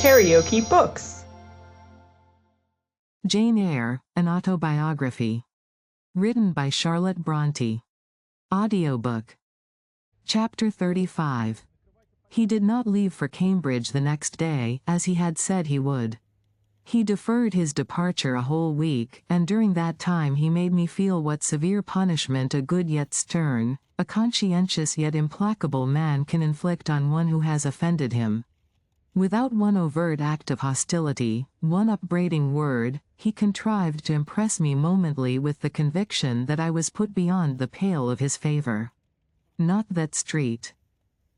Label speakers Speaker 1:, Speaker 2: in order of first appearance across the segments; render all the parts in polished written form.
Speaker 1: KaraokeBooks.
Speaker 2: Jane Eyre, an autobiography. Written by Charlotte Brontë. Audiobook. Chapter 35. He did not leave for Cambridge the next day, as he had said he would. He deferred his departure a whole week, and during that time he made me feel what severe punishment a good yet stern, a conscientious yet implacable man can inflict on one who has offended him. Without one overt act of hostility, one upbraiding word, he contrived to impress me momently with the conviction that I was put beyond the pale of his favor. Not that Street.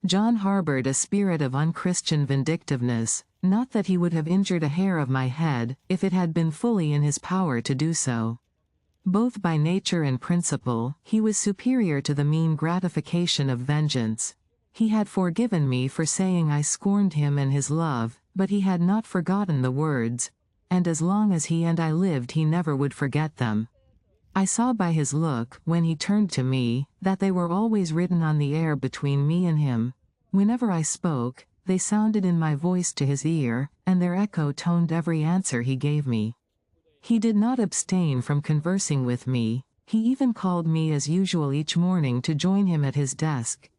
Speaker 2: John harbored a spirit of unchristian vindictiveness, not that he would have injured a hair of my head, if it had been fully in his power to do so. Both by nature and principle, he was superior to the mean gratification of vengeance. He had forgiven me for saying I scorned him and his love, but he had not forgotten the words, and as long as he and I lived he never would forget them. I saw by his look, when he turned to me, that they were always written on the air between me and him. Whenever I spoke, they sounded in my voice to his ear, and their echo toned every answer he gave me. He did not abstain from conversing with me, he even called me as usual each morning to join him at his desk.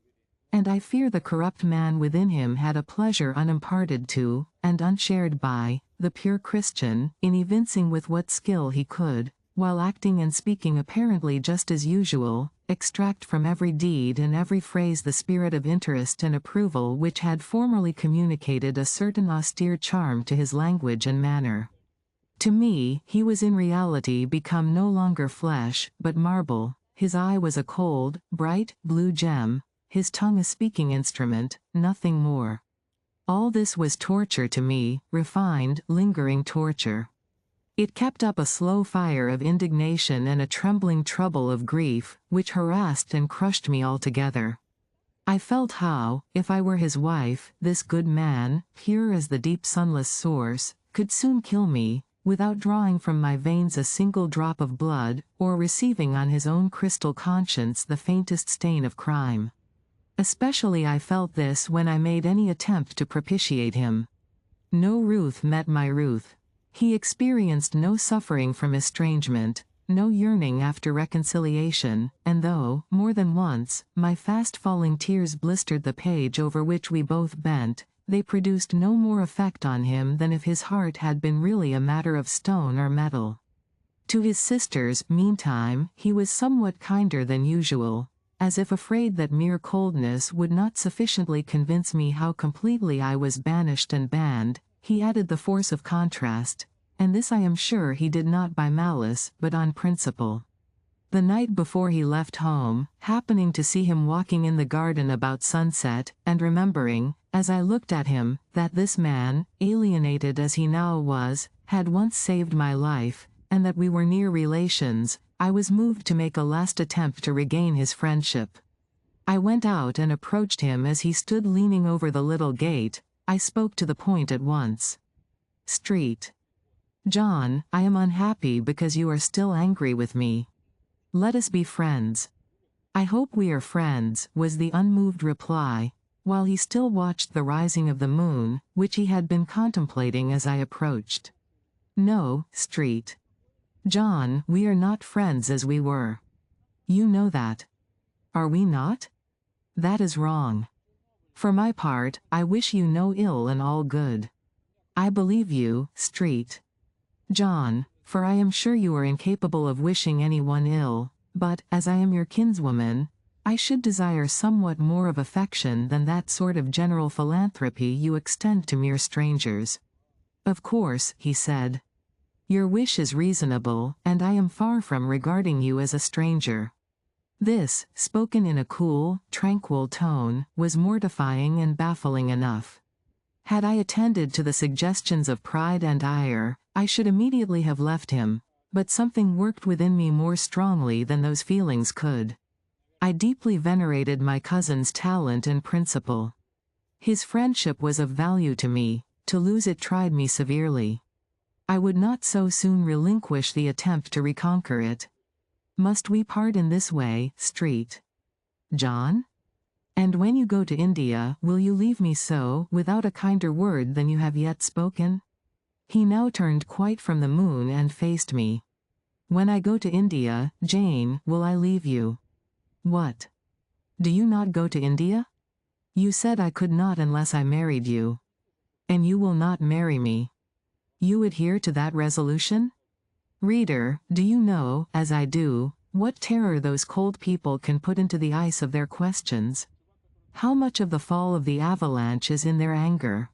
Speaker 2: And I fear the corrupt man within him had a pleasure unimparted to, and unshared by, the pure Christian, in evincing with what skill he could, while acting and speaking apparently just as usual, extract from every deed and every phrase the spirit of interest and approval which had formerly communicated a certain austere charm to his language and manner. To me, he was in reality become no longer flesh, but marble. His eye was a cold, bright, blue gem, his tongue a speaking instrument, nothing more. All this was torture to me, refined, lingering torture. It kept up a slow fire of indignation and a trembling trouble of grief, which harassed and crushed me altogether. I felt how, if I were his wife, this good man, pure as the deep sunless source, could soon kill me, without drawing from my veins a single drop of blood, or receiving on his own crystal conscience the faintest stain of crime. Especially I felt this when I made any attempt to propitiate him. No ruth met my ruth. He experienced no suffering from estrangement, no yearning after reconciliation, and though, more than once, my fast-falling tears blistered the page over which we both bent, they produced no more effect on him than if his heart had been really a matter of stone or metal. To his sisters, meantime, he was somewhat kinder than usual. As if afraid that mere coldness would not sufficiently convince me how completely I was banished and banned, he added the force of contrast, and this I am sure he did not by malice, but on principle. The night before he left home, happening to see him walking in the garden about sunset, and remembering, as I looked at him, that this man, alienated as he now was, had once saved my life, and that we were near relations, I was moved to make a last attempt to regain his friendship. I went out and approached him as he stood leaning over the little gate. I spoke to the point at once. Street. John, I am unhappy because you are still angry with me. Let us be friends. I hope we are friends, was the unmoved reply, while he still watched the rising of the moon, which he had been contemplating as I approached. No, Street. John, we are not friends as we were. You know that. Are we not? That is wrong. For my part, I wish you no ill and all good. I believe you, Street. John, for I am sure you are incapable of wishing anyone ill, but, as I am your kinswoman, I should desire somewhat more of affection than that sort of general philanthropy you extend to mere strangers. Of course, he said. Your wish is reasonable, and I am far from regarding you as a stranger. This, spoken in a cool, tranquil tone, was mortifying and baffling enough. Had I attended to the suggestions of pride and ire, I should immediately have left him, but something worked within me more strongly than those feelings could. I deeply venerated my cousin's talent and principle. His friendship was of value to me, to lose it tried me severely. I would not so soon relinquish the attempt to reconquer it. Must we part in this way, Street? John? And when you go to India, will you leave me so, without a kinder word than you have yet spoken? He now turned quite from the moon and faced me. When I go to India, Jane, will I leave you? What? Do you not go to India? You said I could not unless I married you. And you will not marry me. You adhere to that resolution? Reader, do you know, as I do, what terror those cold people can put into the ice of their questions? How much of the fall of the avalanche is in their anger?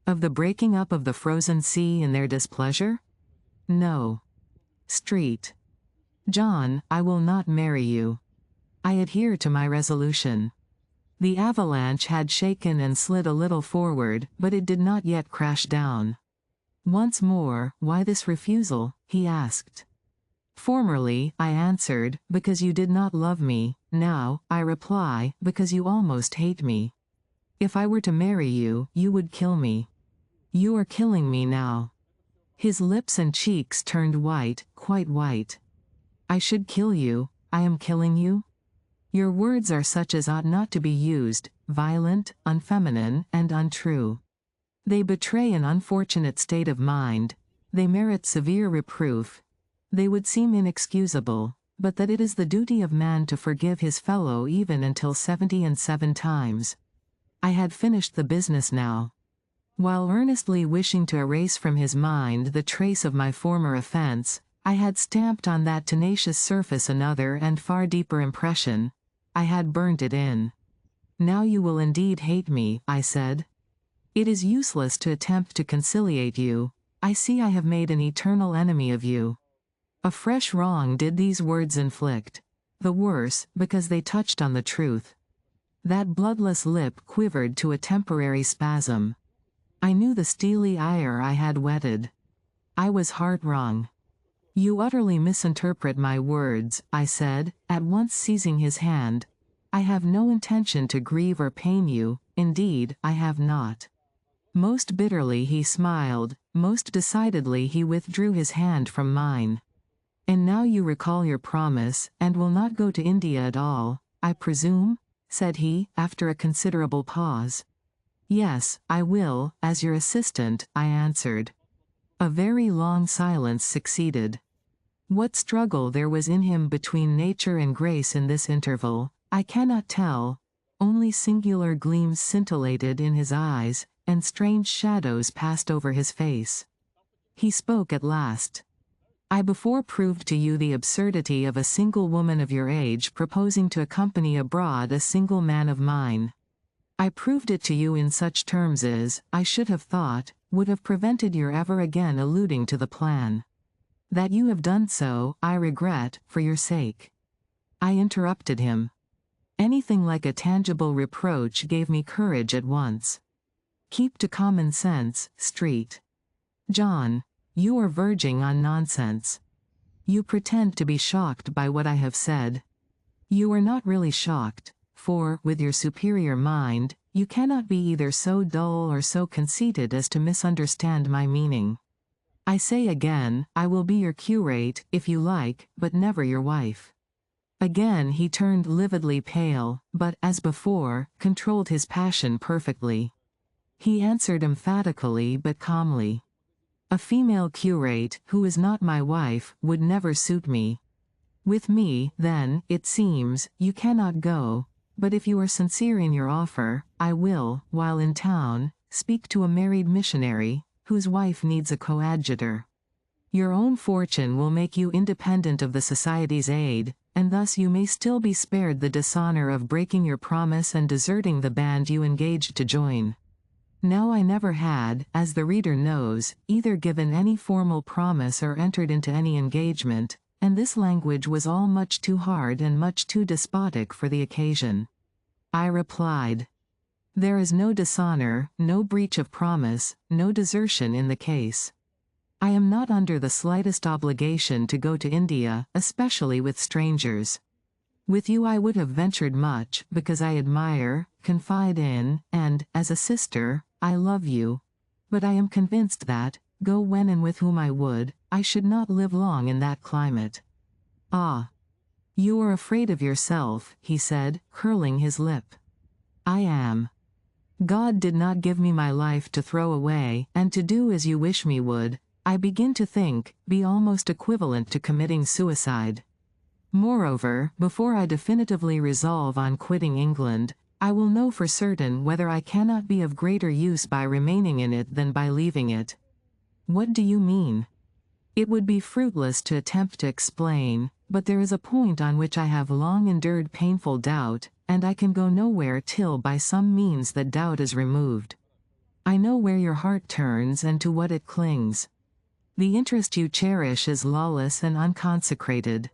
Speaker 2: Of the breaking up of the frozen sea in their displeasure? No. Street. John, I will not marry you. I adhere to my resolution. The avalanche had shaken and slid a little forward, but it did not yet crash down. Once more, why this refusal? He asked. Formerly, I answered, because you did not love me. Now, I reply, because you almost hate me. If I were to marry you, you would kill me. You are killing me now. His lips and cheeks turned white, quite white. I should kill you. I am killing you? Your words are such as ought not to be used, violent, unfeminine, and untrue. They betray an unfortunate state of mind. They merit severe reproof. They would seem inexcusable, but that it is the duty of man to forgive his fellow even until 77 times. I had finished the business now. While earnestly wishing to erase from his mind the trace of my former offense, I had stamped on that tenacious surface another and far deeper impression. I had burnt it in. Now you will indeed hate me, I said. It is useless to attempt to conciliate you. I see I have made an eternal enemy of you. A fresh wrong did these words inflict. The worse, because they touched on the truth. That bloodless lip quivered to a temporary spasm. I knew the steely ire I had whetted. I was heart-wrung. You utterly misinterpret my words, I said, at once seizing his hand. I have no intention to grieve or pain you, indeed, I have not. Most bitterly he smiled, most decidedly he withdrew his hand from mine. And now you recall your promise, and will not go to India at all, I presume? Said he, after a considerable pause. Yes, I will, as your assistant, I answered. A very long silence succeeded. What struggle there was in him between nature and grace in this interval, I cannot tell. Only singular gleams scintillated in his eyes, and strange shadows passed over his face. He spoke at last. I before proved to you the absurdity of a single woman of your age proposing to accompany abroad a single man of mine. I proved it to you in such terms as, I should have thought, would have prevented your ever again alluding to the plan. That you have done so, I regret, for your sake. I interrupted him. Anything like a tangible reproach gave me courage at once. Keep to common sense, Street. John, you are verging on nonsense. You pretend to be shocked by what I have said. You are not really shocked, for, with your superior mind, you cannot be either so dull or so conceited as to misunderstand my meaning. I say again, I will be your curate, if you like, but never your wife. Again he turned lividly pale, but, as before, controlled his passion perfectly. He answered emphatically but calmly. A female curate, who is not my wife, would never suit me. With me, then, it seems, you cannot go, but if you are sincere in your offer, I will, while in town, speak to a married missionary, whose wife needs a coadjutor. Your own fortune will make you independent of the Society's aid, and thus you may still be spared the dishonor of breaking your promise and deserting the band you engaged to join. Now I never had, as the reader knows, either given any formal promise or entered into any engagement, and this language was all much too hard and much too despotic for the occasion. I replied, there is no dishonor, no breach of promise, no desertion in the case. I am not under the slightest obligation to go to India, especially with strangers. With you I would have ventured much, because I admire, confide in, and, as a sister, I love you. But I am convinced that, go when and with whom I would, I should not live long in that climate. Ah! You are afraid of yourself, he said, curling his lip. I am. God did not give me my life to throw away, and to do as you wish me would, I begin to think, be almost equivalent to committing suicide. Moreover, before I definitively resolve on quitting England, I will know for certain whether I cannot be of greater use by remaining in it than by leaving it. What do you mean? It would be fruitless to attempt to explain, but there is a point on which I have long endured painful doubt, and I can go nowhere till by some means that doubt is removed. I know where your heart turns and to what it clings. The interest you cherish is lawless and unconsecrated.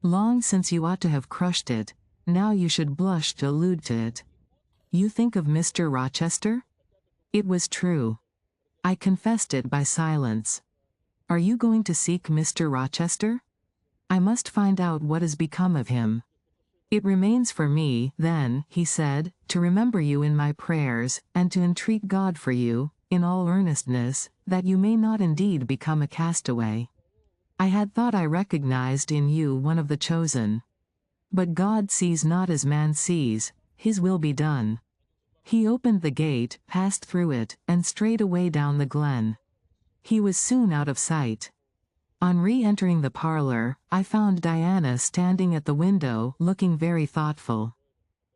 Speaker 2: Long since you ought to have crushed it, now you should blush to allude to it. You think of Mr. Rochester? It was true. I confessed it by silence. Are you going to seek Mr. Rochester? I must find out what has become of him. It remains for me, then, he said, to remember you in my prayers, and to entreat God for you, in all earnestness, that you may not indeed become a castaway. I had thought I recognized in you one of the chosen. But God sees not as man sees, his will be done. He opened the gate, passed through it, and strayed away down the glen. He was soon out of sight. On re-entering the parlor, I found Diana standing at the window, looking very thoughtful.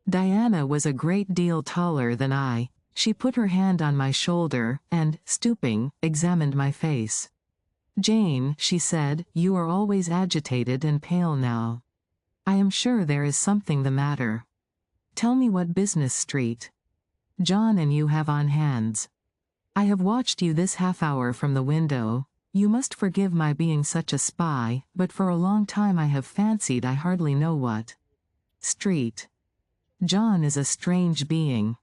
Speaker 2: Diana was a great deal taller than I. She put her hand on my shoulder, and, stooping, examined my face. "Jane," she said, "you are always agitated and pale now. I am sure there is something the matter. Tell me what business Street John and you have on hands. I have watched you this half-hour from the window. You must forgive my being such a spy, but for a long time I have fancied I hardly know what Street John is a strange being."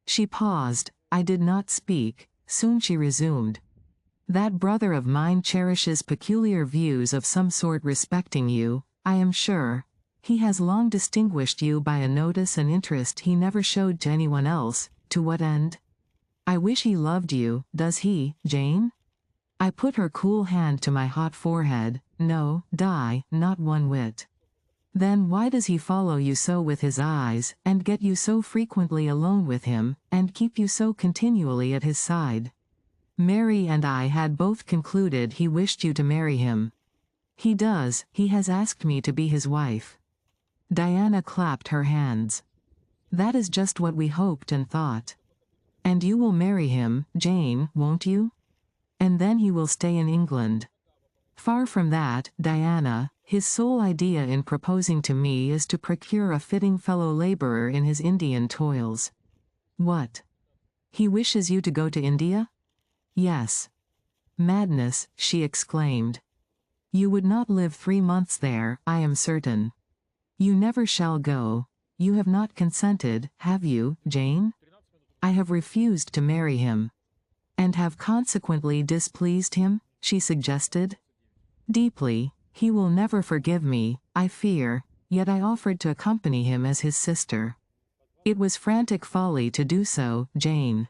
Speaker 2: She paused. I did not speak. Soon she resumed. "That brother of mine cherishes peculiar views of some sort respecting you, I am sure. He has long distinguished you by a notice and interest he never showed to anyone else. To what end? I wish he loved you. Does he, Jane?" I put her cool hand to my hot forehead. "No, Di, not one whit." "Then why does he follow you so with his eyes, and get you so frequently alone with him, and keep you so continually at his side? Mary and I had both concluded he wished you to marry him." "He does. He has asked me to be his wife." Diana clapped her hands. "That is just what we hoped and thought. And you will marry him, Jane, won't you? And then he will stay in England." "Far from that, Diana. His sole idea in proposing to me is to procure a fitting fellow laborer in his Indian toils." "What? He wishes you to go to India?" "Yes." "Madness," she exclaimed. "You would not live 3 months there, I am certain. You never shall go. You have not consented, have you, Jane?" "I have refused to marry him." "And have consequently displeased him?" she suggested. "Deeply. He will never forgive me, I fear, yet I offered to accompany him as his sister. It was frantic folly to do so, Jane.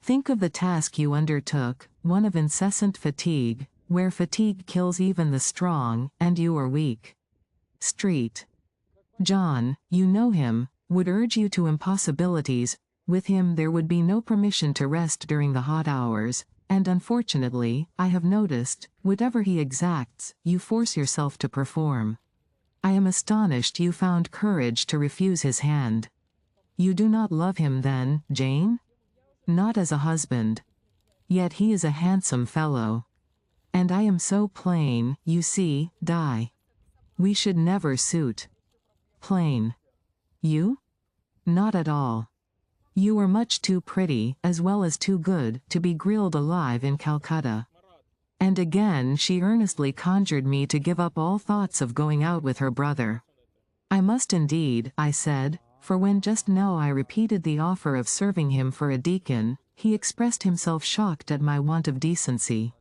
Speaker 2: Think of the task you undertook, one of incessant fatigue, where fatigue kills even the strong, and you are weak. Street John, you know him, would urge you to impossibilities. With him there would be no permission to rest during the hot hours, and unfortunately, I have noticed, whatever he exacts, you force yourself to perform. I am astonished you found courage to refuse his hand. You do not love him then, Jane? Not as a husband. Yet he is a handsome fellow. And I am so plain, you see, Di. We should never suit. Plain. You? Not at all. You are much too pretty, as well as too good, to be grilled alive in Calcutta. And again she earnestly conjured me to give up all thoughts of going out with her brother. I must indeed, I said, for when just now I repeated the offer of serving him for a deacon, he expressed himself shocked at my want of decency.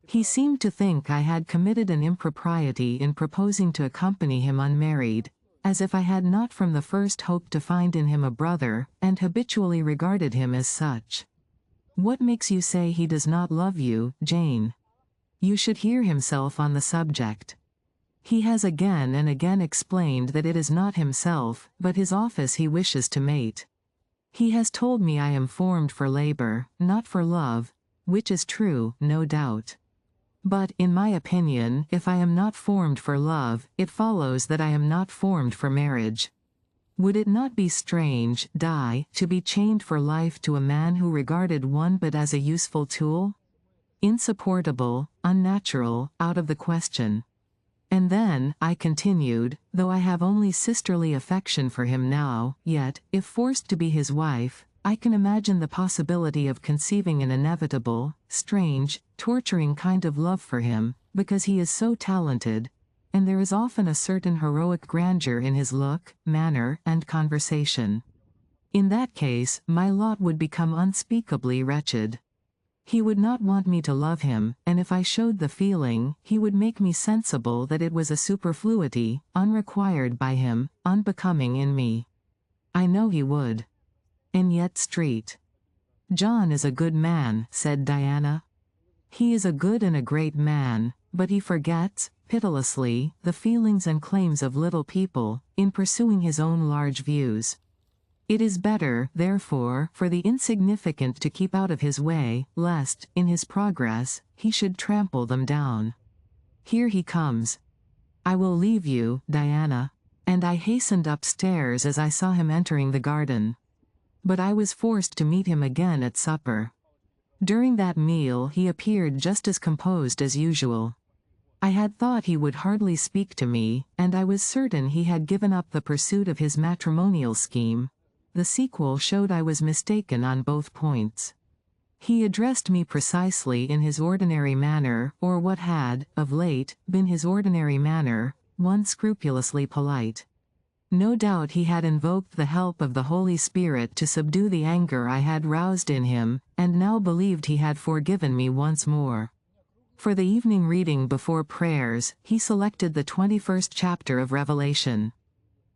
Speaker 2: He seemed to think I had committed an impropriety in proposing to accompany him unmarried, as if I had not from the first hoped to find in him a brother, and habitually regarded him as such. What makes you say he does not love you, Jane? You should hear himself on the subject. He has again and again explained that it is not himself, but his office he wishes to mate. He has told me I am formed for labor, not for love, which is true, no doubt. But, in my opinion, if I am not formed for love, it follows that I am not formed for marriage. Would it not be strange, to be chained for life to a man who regarded one but as a useful tool? Insupportable, unnatural, out of the question. And then, I continued, though I have only sisterly affection for him now, yet, if forced to be his wife, I can imagine the possibility of conceiving an inevitable, strange, torturing kind of love for him, because he is so talented, and there is often a certain heroic grandeur in his look, manner, and conversation. In that case, my lot would become unspeakably wretched. He would not want me to love him, and if I showed the feeling, he would make me sensible that it was a superfluity, unrequired by him, unbecoming in me. I know he would. And yet Street. John is a good man, said Diana. He is a good and a great man, but he forgets, pitilessly, the feelings and claims of little people, in pursuing his own large views. It is better, therefore, for the insignificant to keep out of his way, lest, in his progress, he should trample them down. Here he comes. I will leave you, Diana. And I hastened upstairs as I saw him entering the garden. But I was forced to meet him again at supper. During that meal he appeared just as composed as usual. I had thought he would hardly speak to me, and I was certain he had given up the pursuit of his matrimonial scheme. The sequel showed I was mistaken on both points. He addressed me precisely in his ordinary manner, or what had, of late, been his ordinary manner, one scrupulously polite. No doubt he had invoked the help of the Holy Spirit to subdue the anger I had roused in him, and now believed he had forgiven me once more. For the evening reading before prayers, he selected the 21st chapter of Revelation.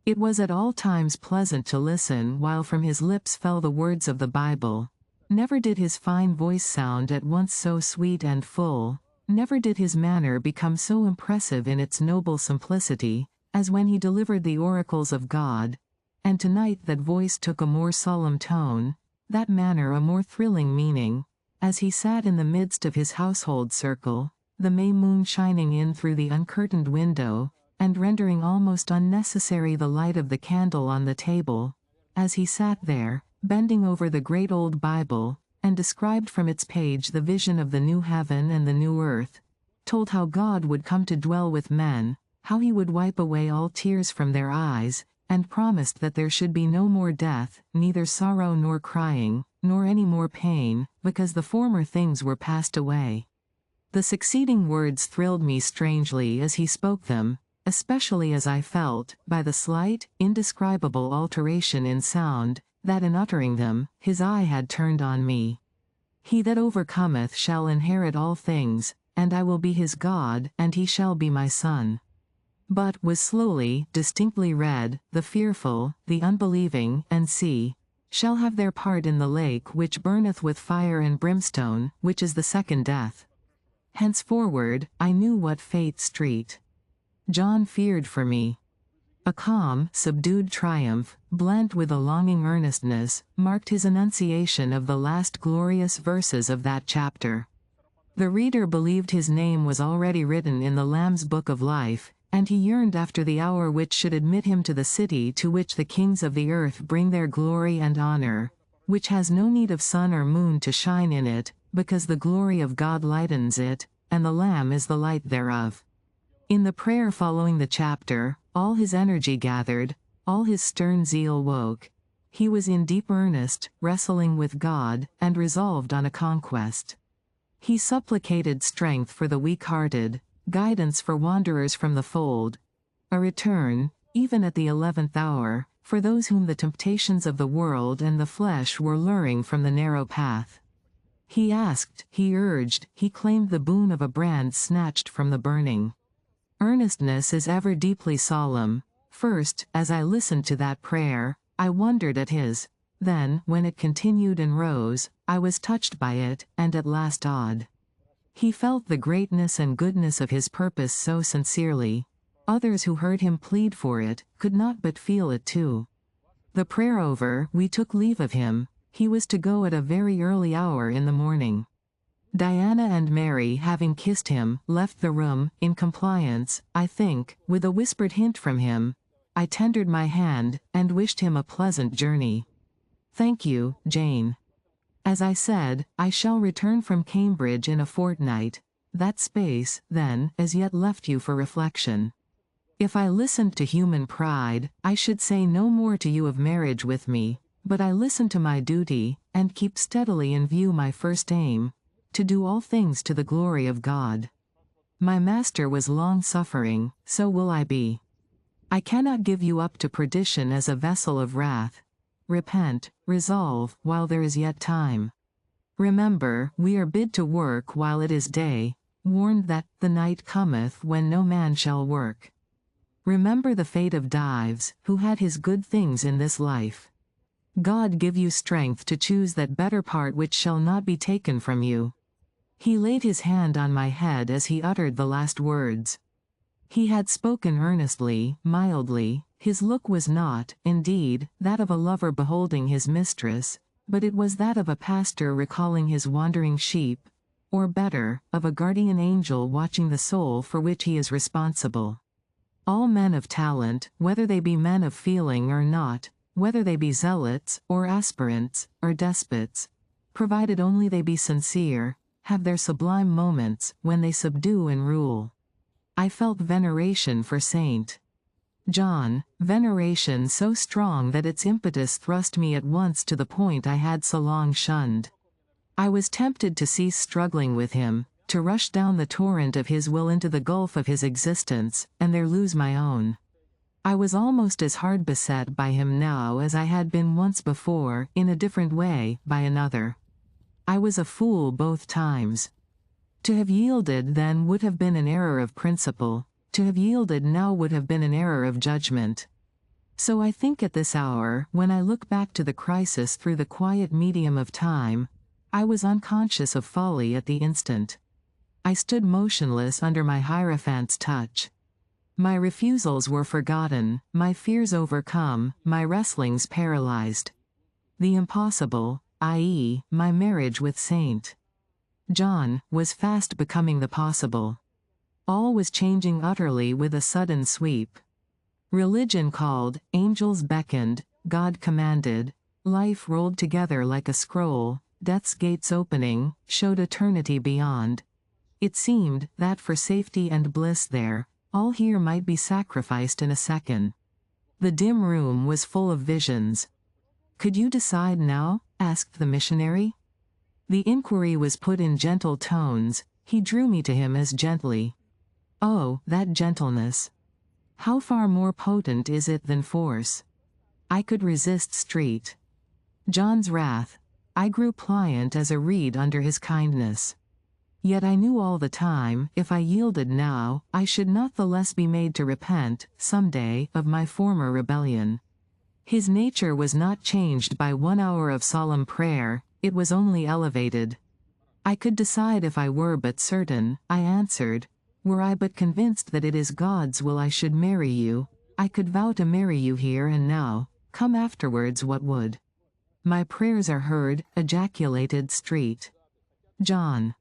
Speaker 2: It was at all times pleasant to listen while from his lips fell the words of the Bible. Never did his fine voice sound at once so sweet and full, never did his manner become so impressive in its noble simplicity, as when he delivered the oracles of God, and tonight that voice took a more solemn tone, that manner a more thrilling meaning, as he sat in the midst of his household circle, the May moon shining in through the uncurtained window, and rendering almost unnecessary the light of the candle on the table, as he sat there, bending over the great old Bible, and described from its page the vision of the new heaven and the new earth, told how God would come to dwell with men, how he would wipe away all tears from their eyes, and promised that there should be no more death, neither sorrow nor crying, nor any more pain, because the former things were passed away. The succeeding words thrilled me strangely as he spoke them, especially as I felt, by the slight, indescribable alteration in sound, that in uttering them, his eye had turned on me. He that overcometh shall inherit all things, and I will be his God, and he shall be my son. But was slowly, distinctly read, the fearful, the unbelieving, and shall have their part in the lake which burneth with fire and brimstone, which is the second death. Henceforward, I knew what fate Street. John feared for me. A calm, subdued triumph, blent with a longing earnestness, marked his enunciation of the last glorious verses of that chapter. The reader believed his name was already written in the Lamb's book of life, and he yearned after the hour which should admit him to the city to which the kings of the earth bring their glory and honor, which has no need of sun or moon to shine in it, because the glory of God lightens it, and the Lamb is the light thereof. In the prayer following the chapter, all his energy gathered, all his stern zeal woke. He was in deep earnest, wrestling with God, and resolved on a conquest. He supplicated strength for the weak-hearted, guidance for wanderers from the fold, a return, even at the 11th hour, for those whom the temptations of the world and the flesh were luring from the narrow path. He asked, he urged, he claimed the boon of a brand snatched from the burning. Earnestness is ever deeply solemn. First, as I listened to that prayer, I wondered at his. Then, when it continued and rose, I was touched by it, and at last awed. He felt the greatness and goodness of his purpose so sincerely. Others who heard him plead for it, could not but feel it too. The prayer over, we took leave of him. He was to go at a very early hour in the morning. Diana and Mary, having kissed him, left the room, in compliance, I think, with a whispered hint from him. I tendered my hand, and wished him a pleasant journey. Thank you, Jane. As I said, I shall return from Cambridge in a fortnight. That space, then, as yet left you for reflection. If I listened to human pride, I should say no more to you of marriage with me, but I listen to my duty, and keep steadily in view my first aim, to do all things to the glory of God. My Master was long-suffering, so will I be. I cannot give you up to perdition as a vessel of wrath. Repent, resolve, while there is yet time. Remember, we are bid to work while it is day, warned that the night cometh when no man shall work. Remember the fate of Dives, who had his good things in this life. God give you strength to choose that better part which shall not be taken from you. He laid his hand on my head as he uttered the last words. He had spoken earnestly, mildly. His look was not, indeed, that of a lover beholding his mistress, but it was that of a pastor recalling his wandering sheep, or better, of a guardian angel watching the soul for which he is responsible. All men of talent, whether they be men of feeling or not, whether they be zealots, or aspirants, or despots, provided only they be sincere, have their sublime moments, when they subdue and rule. I felt veneration for Saint John, veneration so strong that its impetus thrust me at once to the point I had so long shunned. I was tempted to cease struggling with him, to rush down the torrent of his will into the gulf of his existence, and there lose my own. I was almost as hard beset by him now as I had been once before, in a different way, by another. I was a fool both times. To have yielded then would have been an error of principle, to have yielded now would have been an error of judgment. So I think at this hour, when I look back to the crisis through the quiet medium of time, I was unconscious of folly at the instant. I stood motionless under my Hierophant's touch. My refusals were forgotten, my fears overcome, my wrestlings paralyzed. The impossible, i.e., my marriage with Saint John, was fast becoming the possible. All was changing utterly with a sudden sweep. Religion called, angels beckoned, God commanded, life rolled together like a scroll, death's gates opening, showed eternity beyond. It seemed that for safety and bliss there, all here might be sacrificed in a second. The dim room was full of visions. Could you decide now? Asked the missionary. The inquiry was put in gentle tones. He drew me to him as gently. Oh, that gentleness! How far more potent is it than force? I could resist Street John's wrath. I grew pliant as a reed under his kindness. Yet I knew all the time, if I yielded now, I should not the less be made to repent, some day, of my former rebellion. His nature was not changed by 1 hour of solemn prayer, it was only elevated. I could decide if I were but certain, I answered. Were I but convinced that it is God's will I should marry you, I could vow to marry you here and now, come afterwards what would. My prayers are heard, ejaculated Street John.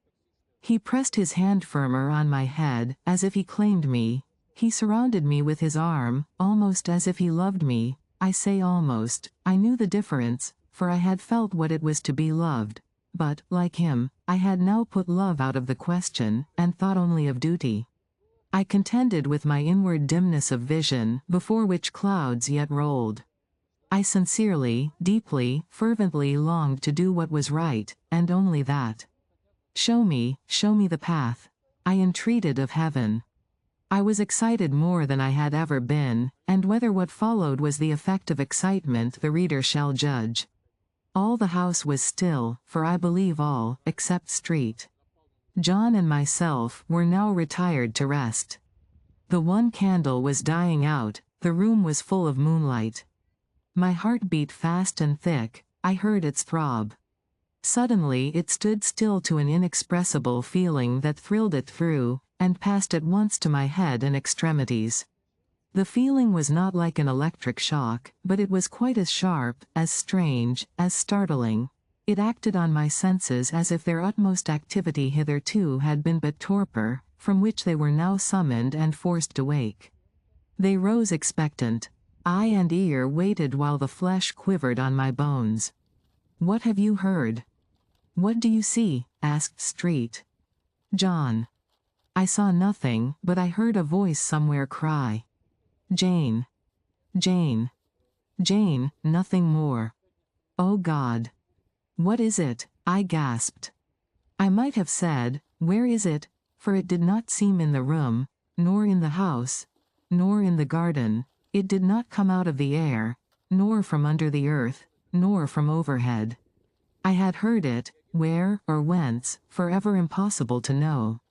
Speaker 2: He pressed his hand firmer on my head, as if he claimed me. He surrounded me with his arm, almost as if he loved me. I say almost, I knew the difference, for I had felt what it was to be loved. But, like him, I had now put love out of the question, and thought only of duty. I contended with my inward dimness of vision, before which clouds yet rolled. I sincerely, deeply, fervently longed to do what was right, and only that. Show me the path. I entreated of heaven. I was excited more than I had ever been, and whether what followed was the effect of excitement the reader shall judge. All the house was still, for I believe all, except Street John and myself, were now retired to rest. The one candle was dying out, the room was full of moonlight. My heart beat fast and thick, I heard its throb. Suddenly it stood still to an inexpressible feeling that thrilled it through, and passed at once to my head and extremities. The feeling was not like an electric shock, but it was quite as sharp, as strange, as startling. It acted on my senses as if their utmost activity hitherto had been but torpor, from which they were now summoned and forced to wake. They rose expectant. Eye and ear waited while the flesh quivered on my bones. "What have you heard?" "What do you see?" asked Street. John. I saw nothing, but I heard a voice somewhere cry, "Jane. Jane. Jane," nothing more. "Oh God. What is it?" I gasped. I might have said, "Where is it?" for it did not seem in the room, nor in the house, nor in the garden. It did not come out of the air, nor from under the earth, nor from overhead. I had heard it, where or whence, forever impossible to know.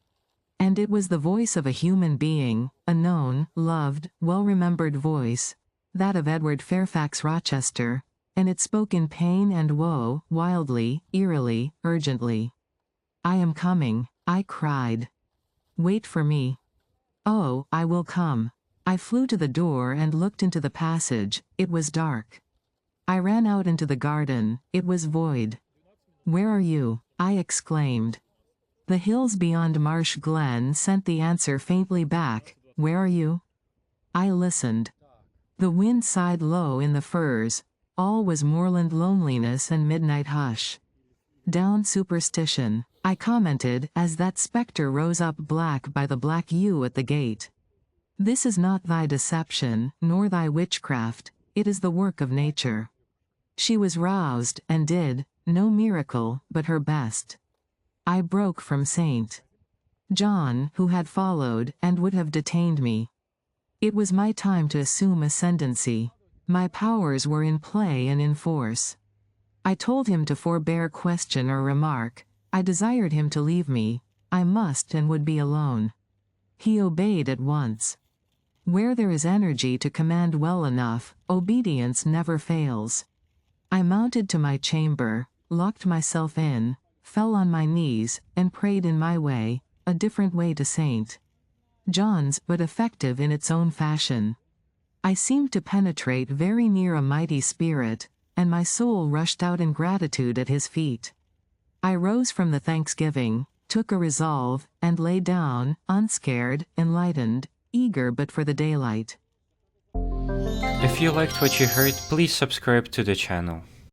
Speaker 2: And it was the voice of a human being, a known, loved, well-remembered voice, that of Edward Fairfax Rochester, and it spoke in pain and woe, wildly, eerily, urgently. "I am coming," I cried. "Wait for me." "Oh, I will come." I flew to the door and looked into the passage. It was dark. I ran out into the garden. It was void. "Where are you?" I exclaimed. The hills beyond Marsh Glen sent the answer faintly back, "Where are you?" I listened. The wind sighed low in the firs. All was moorland loneliness and midnight hush. "Down superstition," I commented as that spectre rose up black by the black yew at the gate. "This is not thy deception, nor thy witchcraft, it is the work of nature." She was roused, and did, no miracle, but her best. I broke from St. John, who had followed, and would have detained me. It was my time to assume ascendancy. My powers were in play and in force. I told him to forbear question or remark. I desired him to leave me. I must and would be alone. He obeyed at once. Where there is energy to command well enough, obedience never fails. I mounted to my chamber, locked myself in, fell on my knees, and prayed in my way, a different way to St. John's, but effective in its own fashion. I seemed to penetrate very near a mighty spirit, and my soul rushed out in gratitude at his feet. I rose from the thanksgiving, took a resolve, and lay down, unscared, enlightened, eager but for the daylight.
Speaker 1: If you liked what you heard, please subscribe to the channel.